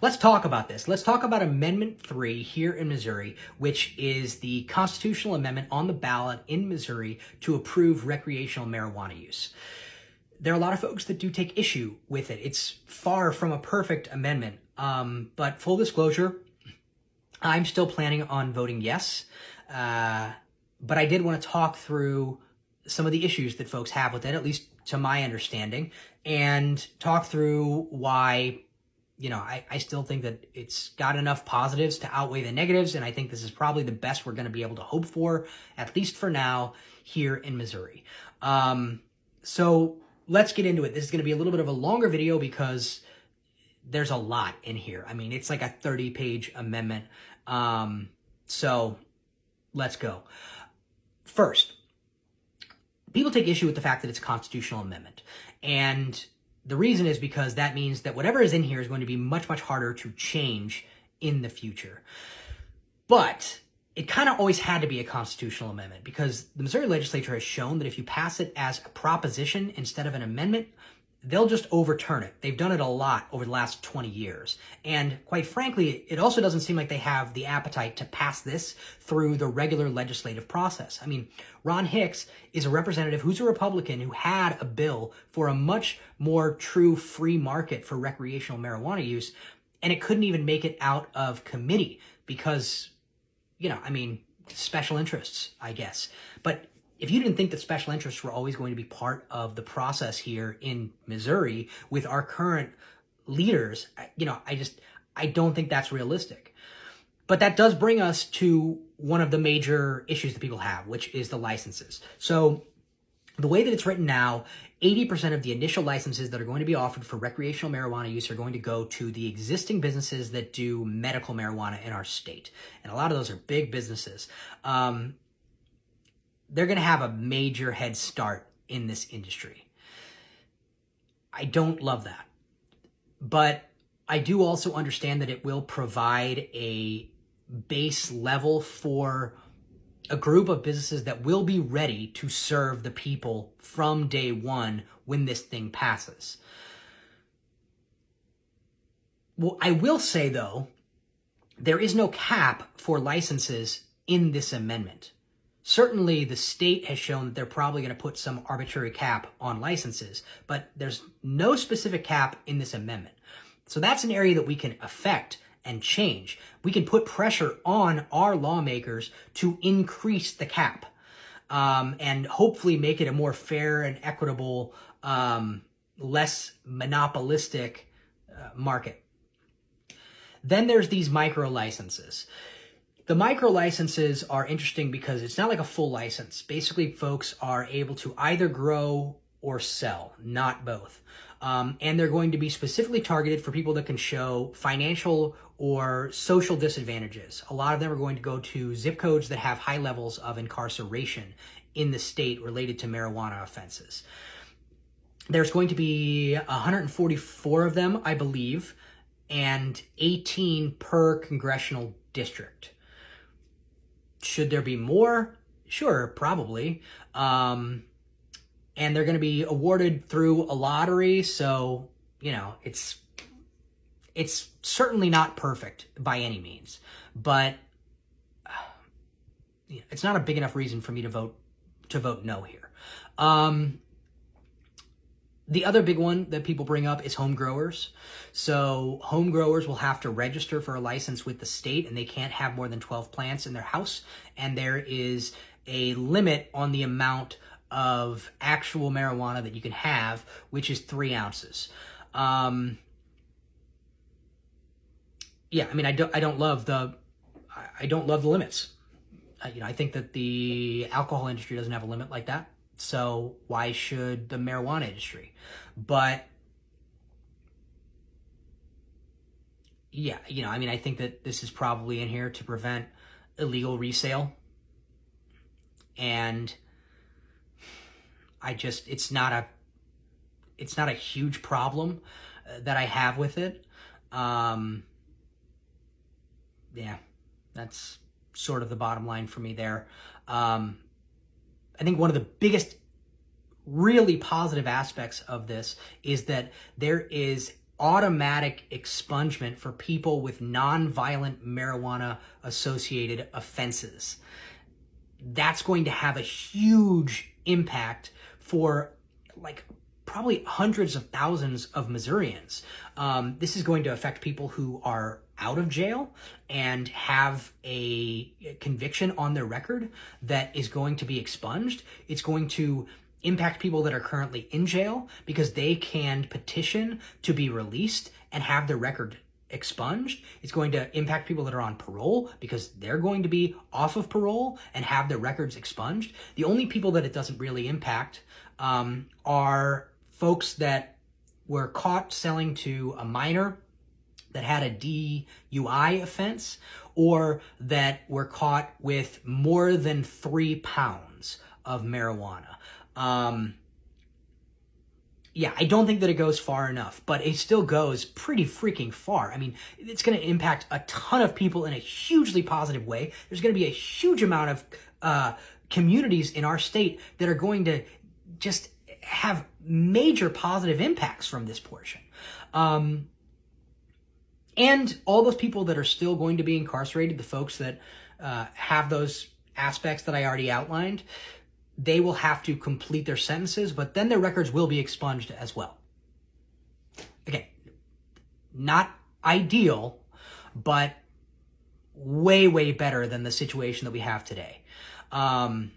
let's talk about this. Let's talk about Amendment 3 here in Missouri, which is the constitutional amendment on the ballot in Missouri to approve recreational marijuana use. There are a lot of folks that do take issue with it. It's far from a perfect amendment, but full disclosure, I'm still planning on voting yes, but I did want to talk through some of the issues that folks have with it, at least to my understanding, and talk through why, I still think that it's got enough positives to outweigh the negatives, and I think this is probably the best we're going to be able to hope for, at least for now, here in Missouri. So let's get into it. This is going to be a little bit of a longer video because there's a lot in here. I mean, it's like a 30-page amendment. So let's go. First, people take issue with the fact that it's a constitutional amendment. And the reason is because that means that whatever is in here is going to be much, much harder to change in the future. But it kind of always had to be a constitutional amendment because the Missouri legislature has shown that if you pass it as a proposition instead of an amendment, they'll just overturn it. They've done it a lot over the last 20 years. And quite frankly, it also doesn't seem like they have the appetite to pass this through the regular legislative process. I mean, Ron Hicks is a representative who's a Republican who had a bill for a much more true free market for recreational marijuana use, and it couldn't even make it out of committee because, special interests, I guess. But if you didn't think that special interests were always going to be part of the process here in Missouri with our current leaders, I don't think that's realistic. But that does bring us to one of the major issues that people have, which is the licenses. So the way that it's written now, 80% of the initial licenses that are going to be offered for recreational marijuana use are going to go to the existing businesses that do medical marijuana in our state. And a lot of those are big businesses. They're going to have a major head start in this industry. I don't love that. But I do also understand that it will provide a base level for a group of businesses that will be ready to serve the people from day one when this thing passes. Well, I will say, though, there is no cap for licenses in this amendment. Certainly, the state has shown that they're probably going to put some arbitrary cap on licenses, but there's no specific cap in this amendment. So that's an area that we can affect and change. We can put pressure on our lawmakers to increase the cap and hopefully make it a more fair and equitable, less monopolistic market. Then there's these micro licenses. The micro licenses are interesting because it's not like a full license. Basically, folks are able to either grow or sell, not both. And they're going to be specifically targeted for people that can show financial or social disadvantages. A lot of them are going to go to zip codes that have high levels of incarceration in the state related to marijuana offenses. There's going to be 144 of them, I believe, and 18 per congressional district. Should there be more? Sure, probably. And they're going to be awarded through a lottery, so, it's certainly not perfect by any means. But it's not a big enough reason for me to vote no here. The other big one that people bring up is home growers. So home growers will have to register for a license with the state, and they can't have more than 12 plants in their house. And there is a limit on the amount of actual marijuana that you can have, which is 3 ounces. I don't love the limits. I think that the alcohol industry doesn't have a limit like that. So why should the marijuana industry? But yeah, I think that this is probably in here to prevent illegal resale. And it's not a huge problem that I have with it. Yeah, that's sort of the bottom line for me there. I think one of the biggest really positive aspects of this is that there is automatic expungement for people with non-violent marijuana associated offenses. That's going to have a huge impact for like probably hundreds of thousands of Missourians. This is going to affect people who are out of jail and have a conviction on their record that is going to be expunged. It's going to impact people that are currently in jail because they can petition to be released and have their record expunged. It's going to impact people that are on parole because they're going to be off of parole and have their records expunged. The only people that it doesn't really impact are folks that were caught selling to a minor that had a DUI offense, or that were caught with more than 3 pounds of marijuana. Yeah, I don't think that it goes far enough, but it still goes pretty freaking far. I mean, it's going to impact a ton of people in a hugely positive way. There's going to be a huge amount of communities in our state that are going to just have major positive impacts from this portion. And all those people that are still going to be incarcerated, the folks that have those aspects that I already outlined, they will have to complete their sentences, but then their records will be expunged as well. Again, not ideal, but way, way better than the situation that we have today. Oh,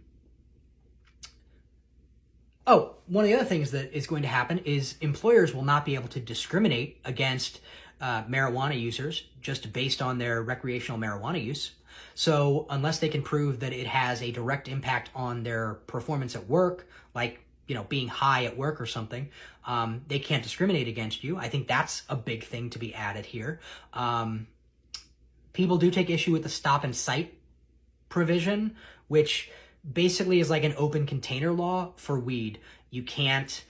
one of the other things that is going to happen is employers will not be able to discriminate against marijuana users just based on their recreational marijuana use. So unless they can prove that it has a direct impact on their performance at work, like, you know, being high at work or something, they can't discriminate against you. I think that's a big thing to be added here. People do take issue with the stop and cite provision, which basically is like an open container law for weed. You can't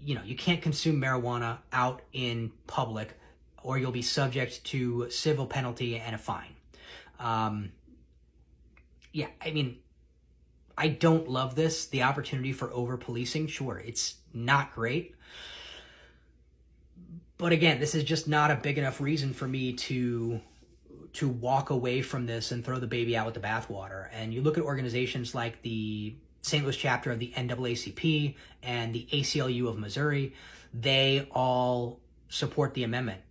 consume marijuana out in public, or you'll be subject to civil penalty and a fine. Yeah, I mean, I don't love this. The opportunity for over-policing, sure, it's not great. But again, this is just not a big enough reason for me to walk away from this and throw the baby out with the bathwater. And you look at organizations like the St. Louis chapter of the NAACP and the ACLU of Missouri, they all support the amendment.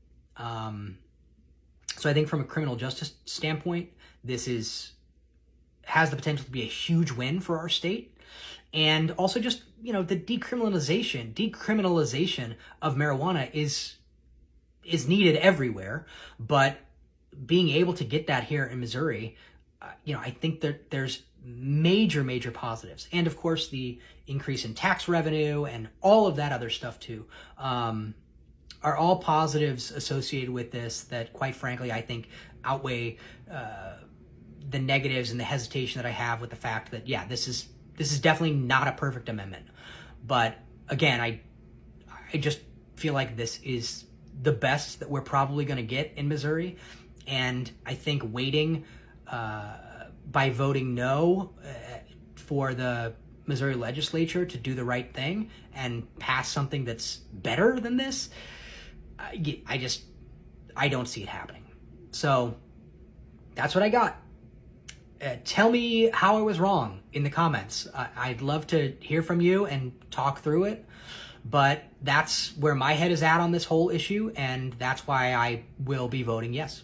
So I think from a criminal justice standpoint, this has the potential to be a huge win for our state. And also just, you know, the decriminalization of marijuana is needed everywhere. But being able to get that here in Missouri, you know, I think that there's major, major positives. And of course, the increase in tax revenue and all of that other stuff too, are all positives associated with this that, quite frankly, I think outweigh the negatives and the hesitation that I have with the fact that, yeah, this is definitely not a perfect amendment. But again, I just feel like this is the best that we're probably going to get in Missouri. And I think waiting by voting no for the Missouri legislature to do the right thing and pass something that's better than this, I don't see it happening. So that's what I got. Tell me how I was wrong in the comments. I'd love to hear from you and talk through it, but that's where my head is at on this whole issue, and that's why I will be voting yes.